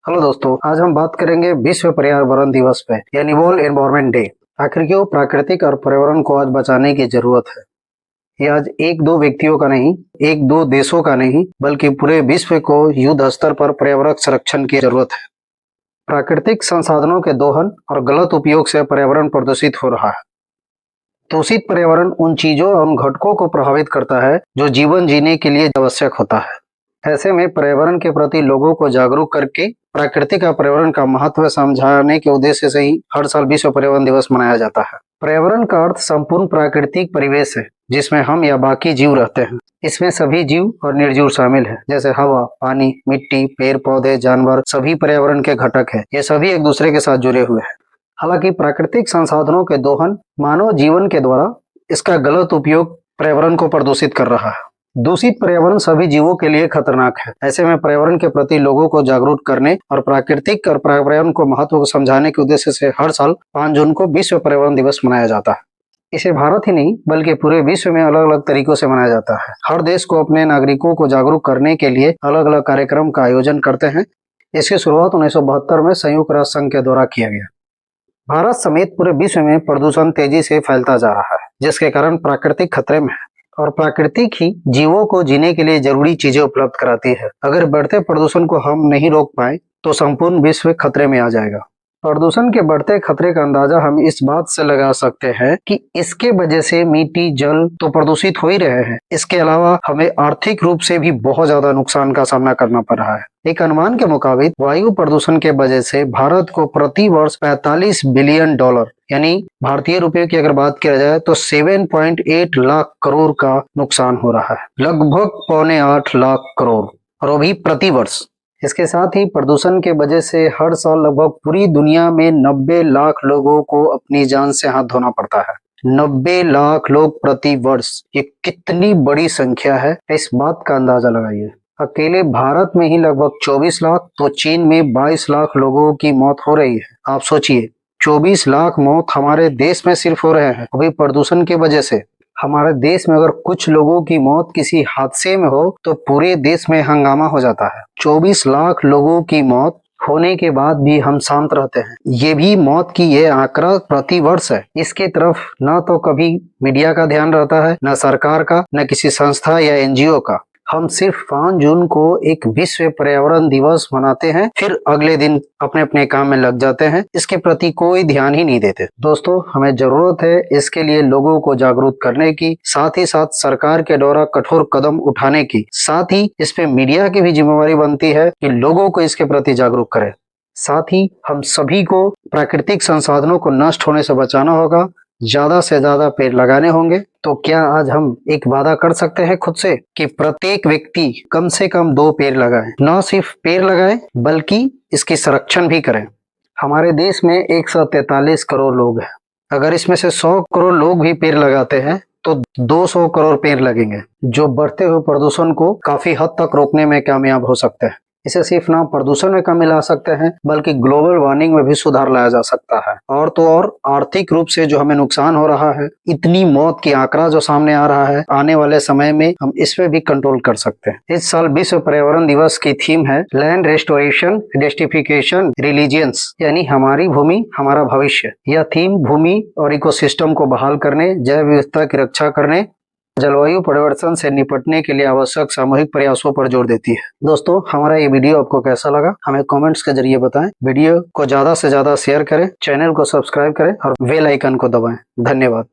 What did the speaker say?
Hello दोस्तों, आज हम बात करेंगे विश्व पर्यावरण दिवस पे यानी वर्ल्ड एनवायरनमेंट डे। आखिर क्यों प्राकृतिक और पर्यावरण को आज बचाने की जरूरत है। ये आज एक दो व्यक्तियों का नहीं, एक दो देशों का नहीं, बल्कि पूरे विश्व को युद्ध स्तर पर पर्यावरण संरक्षण की जरूरत है। प्राकृतिक संसाधनों के दोहन और गलत उपयोग से पर्यावरण प्रदूषित हो रहा है। दूषित पर्यावरण उन चीजों और घटकों को प्रभावित करता है जो जीवन जीने के लिए आवश्यक होता है। ऐसे में पर्यावरण के प्रति लोगों को जागरूक करके प्राकृतिक और पर्यावरण का महत्व समझाने के उद्देश्य से ही हर साल विश्व पर्यावरण दिवस मनाया जाता है। पर्यावरण का अर्थ संपूर्ण प्राकृतिक परिवेश है जिसमें हम या बाकी जीव रहते हैं। इसमें सभी जीव और निर्जीव शामिल है, जैसे हवा, पानी, मिट्टी, पेड़ पौधे, जानवर सभी पर्यावरण के घटक है। ये सभी एक दूसरे के साथ जुड़े हुए हैं। हालांकि प्राकृतिक संसाधनों के दोहन मानव जीवन के द्वारा इसका गलत उपयोग पर्यावरण को प्रदूषित कर रहा है। दूषित पर्यावरण सभी जीवों के लिए खतरनाक है। ऐसे में पर्यावरण के प्रति लोगों को जागरूक करने और प्राकृतिक और पर्यावरण को महत्व को समझाने के उद्देश्य से हर साल 5 जून को विश्व पर्यावरण दिवस मनाया जाता है। इसे भारत ही नहीं बल्कि पूरे विश्व में अलग अलग तरीकों से मनाया जाता है। हर देश को अपने नागरिकों को जागरूक करने के लिए अलग अलग कार्यक्रम का आयोजन करते हैं। इसकी शुरुआत 1972 में संयुक्त राष्ट्र संघ के द्वारा किया गया। भारत समेत पूरे विश्व में प्रदूषण तेजी से फैलता जा रहा है, जिसके कारण प्राकृतिक खतरे में है और प्राकृतिक ही जीवों को जीने के लिए जरूरी चीजें उपलब्ध कराती है। अगर बढ़ते प्रदूषण को हम नहीं रोक पाए तो संपूर्ण विश्व खतरे में आ जाएगा। प्रदूषण के बढ़ते खतरे का अंदाजा हम इस बात से लगा सकते हैं कि इसके वजह से मिट्टी, जल तो प्रदूषित हो ही रहे हैं। इसके अलावा हमें आर्थिक रूप से भी बहुत ज्यादा नुकसान का सामना करना पड़ रहा है। एक अनुमान के मुताबिक वायु प्रदूषण के वजह से भारत को प्रति वर्ष $45 बिलियन यानी भारतीय रुपए की अगर बात किया जाए तो 7.8 लाख करोड़ का नुकसान हो रहा है, लगभग 7.25 लाख करोड़, और वो भी प्रति वर्ष। इसके साथ ही प्रदूषण के वजह से हर साल लगभग पूरी दुनिया में 90 लाख लोगों को अपनी जान से हाथ धोना पड़ता है। 90 लाख लोग प्रति वर्ष, ये कितनी बड़ी संख्या है, इस बात का अंदाजा लगाइए। अकेले भारत में ही लगभग 24 लाख, तो चीन में 22 लाख लोगों की मौत हो रही है। आप सोचिए, 24 लाख मौत हमारे देश में सिर्फ हो रहे हैं अभी प्रदूषण की वजह से। हमारे देश में अगर कुछ लोगों की मौत किसी हादसे में हो तो पूरे देश में हंगामा हो जाता है। 24 लाख लोगों की मौत होने के बाद भी हम शांत रहते हैं। ये भी मौत की ये आंकड़ा प्रति वर्ष है। इसके तरफ न तो कभी मीडिया का ध्यान रहता है, न सरकार का, न किसी संस्था या एनजीओ का। हम सिर्फ 5 जून को एक विश्व पर्यावरण दिवस मनाते हैं, फिर अगले दिन अपने अपने काम में लग जाते हैं। इसके प्रति कोई ध्यान ही नहीं देते। दोस्तों, हमें जरूरत है इसके लिए लोगों को जागरूक करने की, साथ ही साथ सरकार के द्वारा कठोर कदम उठाने की। साथ ही इस पे मीडिया की भी जिम्मेवारी बनती है कि लोगों को इसके प्रति जागरूक करे। साथ ही हम सभी को प्राकृतिक संसाधनों को नष्ट होने से बचाना होगा, ज्यादा से ज्यादा पेड़ लगाने होंगे। तो क्या आज हम एक वादा कर सकते हैं खुद से कि प्रत्येक व्यक्ति कम से कम 2 पेड़ लगाए? न सिर्फ पेड़ लगाए बल्कि इसकी संरक्षण भी करें। हमारे देश में 143 करोड़ लोग हैं। अगर इसमें से 100 करोड़ लोग भी पेड़ लगाते हैं तो 200 करोड़ पेड़ लगेंगे, जो बढ़ते हुए प्रदूषण को काफी हद तक रोकने में कामयाब हो सकते हैं। इसे सिर्फ ना प्रदूषण में कमी ला सकते हैं बल्कि ग्लोबल वार्मिंग में भी सुधार लाया जा सकता है। और तो और आर्थिक रूप से जो हमें नुकसान हो रहा है, इतनी मौत की आंकड़ा जो सामने आ रहा है, आने वाले समय में हम इस पे भी कंट्रोल कर सकते हैं। इस साल विश्व पर्यावरण दिवस की थीम है लैंड रेस्टोरेशन, डेस्टिफिकेशन, रिलीजियंस, यानी हमारी भूमि हमारा भविष्य। यह थीम भूमि और इकोसिस्टम को बहाल करने, जैव विविधता की रक्षा करने, जलवायु परिवर्तन से निपटने के लिए आवश्यक सामूहिक प्रयासों पर जोर देती है। दोस्तों, हमारा ये वीडियो आपको कैसा लगा हमें कमेंट्स के जरिए बताएं। वीडियो को ज्यादा से ज्यादा शेयर करें, चैनल को सब्सक्राइब करें और बेल आइकन को दबाएं। धन्यवाद।